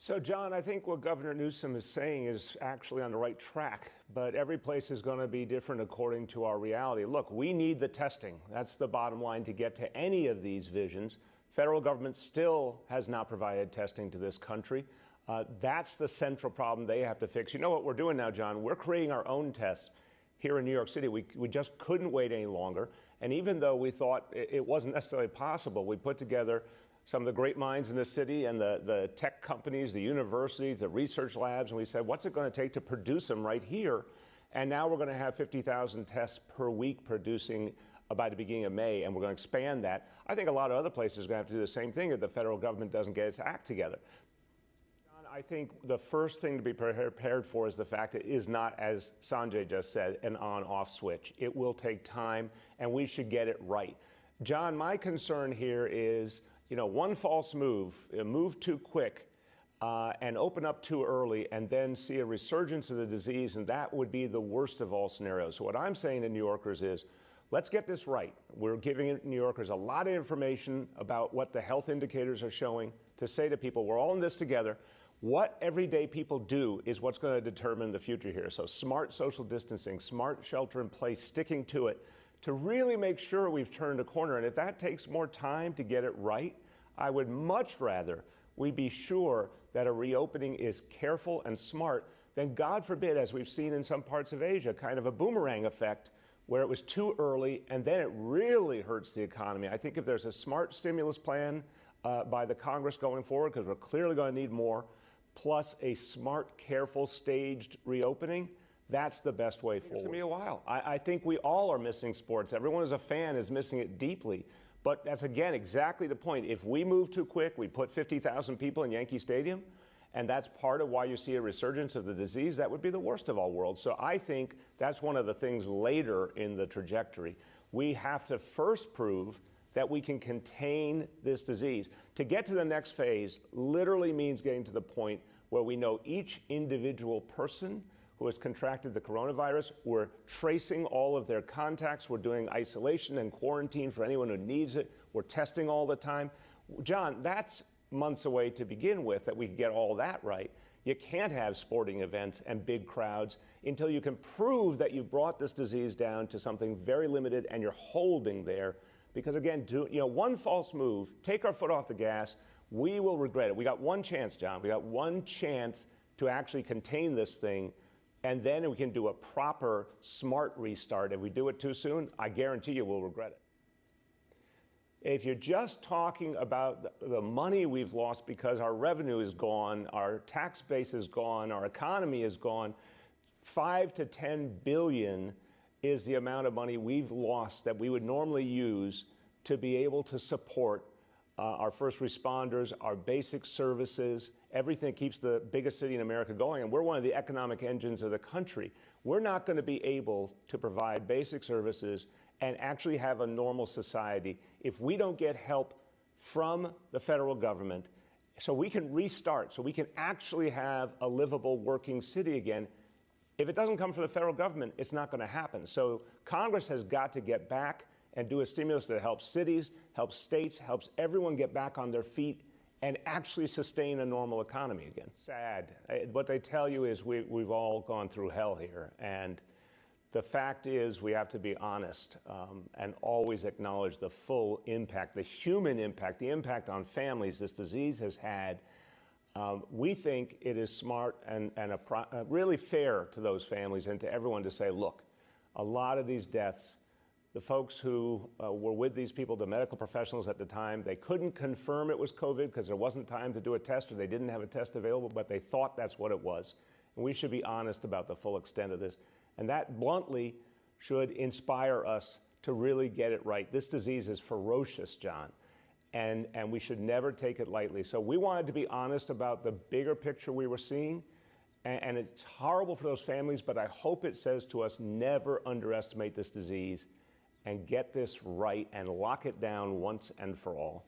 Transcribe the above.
So, John, I think what Governor Newsom is saying is actually on the right track, but every place is going to be different according to our reality. Look, we need the testing. That's the bottom line to get to any of these visions. Federal government still has not provided testing to this country. That's the central problem they have to fix. You know what we're doing now, John? We're creating our own tests here in New York City. We just couldn't wait any longer. And even though we thought it wasn't necessarily possible, we put together some of the great minds in the city and the tech companies, the universities, the research labs, and we said, what's it going to take to produce them right here? And now we're going to have 50,000 tests per week producing by the beginning of May, and we're going to expand that. I think a lot of other places are going to have to do the same thing if the federal government doesn't get its act together. John, I think the first thing to be prepared for is the fact it is not, as Sanjay just said, an on-off switch. It will take time, and we should get it right. John, my concern here is, one false move, a move too quick, and open up too early, and then see a resurgence of the disease, and that would be the worst of all scenarios. So what I'm saying to New Yorkers is, let's get this right. We're giving New Yorkers a lot of information about what the health indicators are showing to say to people, we're all in this together. What everyday people do is what's going to determine the future here. So smart social distancing, smart shelter in place, sticking to it, to really make sure we've turned a corner. And if that takes more time to get it right, I would much rather we be sure that a reopening is careful and smart than, God forbid, as we've seen in some parts of Asia, kind of a boomerang effect where it was too early and then it really hurts the economy. I think if there's a smart stimulus plan by the Congress going forward, because we're clearly going to need more, plus a smart, careful, staged reopening, that's the best way forward. It's going to be a while. I think we all are missing sports. Everyone who's a fan is missing it deeply. But that's, again, exactly the point. If we move too quick, we put 50,000 people in Yankee Stadium, and that's part of why you see a resurgence of the disease, that would be the worst of all worlds. So I think that's one of the things later in the trajectory. We have to first prove that we can contain this disease. To get to the next phase literally means getting to the point where we know each individual person who has contracted the coronavirus. We're tracing all of their contacts. We're doing isolation and quarantine for anyone who needs it. We're testing all the time. John, that's months away to begin with, that we can get all that right. You can't have sporting events and big crowds until you can prove that you've brought this disease down to something very limited and you're holding there. Because again, one false move, take our foot off the gas, we will regret it. We got one chance, John. We got one chance to actually contain this thing. And then we can do a proper, smart restart. If we do it too soon, I guarantee you we'll regret it. If you're just talking about the money we've lost because our revenue is gone, our tax base is gone, our economy is gone, 5 to 10 billion is the amount of money we've lost that we would normally use to be able to support our first responders, our basic services, everything that keeps the biggest city in America going. And we're one of the economic engines of the country. We're not going to be able to provide basic services and actually have a normal society if we don't get help from the federal government so we can restart, so we can actually have a livable working city again. If it doesn't come from the federal government, it's not going to happen. So Congress has got to get back and do a stimulus that helps cities, helps states, helps everyone get back on their feet and actually sustain a normal economy again. Sad. What they tell you is we've all gone through hell here. And the fact is we have to be honest and always acknowledge the full impact, the human impact, the impact on families this disease has had. We think it is smart and really fair to those families and to everyone to say, look, a lot of these deaths, the folks who were with these people, the medical professionals at the time, they couldn't confirm it was COVID because there wasn't time to do a test or they didn't have a test available, but they thought that's what it was. And we should be honest about the full extent of this. And that bluntly should inspire us to really get it right. This disease is ferocious, John, and we should never take it lightly. So we wanted to be honest about the bigger picture we were seeing. And it's horrible for those families, but I hope it says to us, never underestimate this disease and get this right and lock it down once and for all.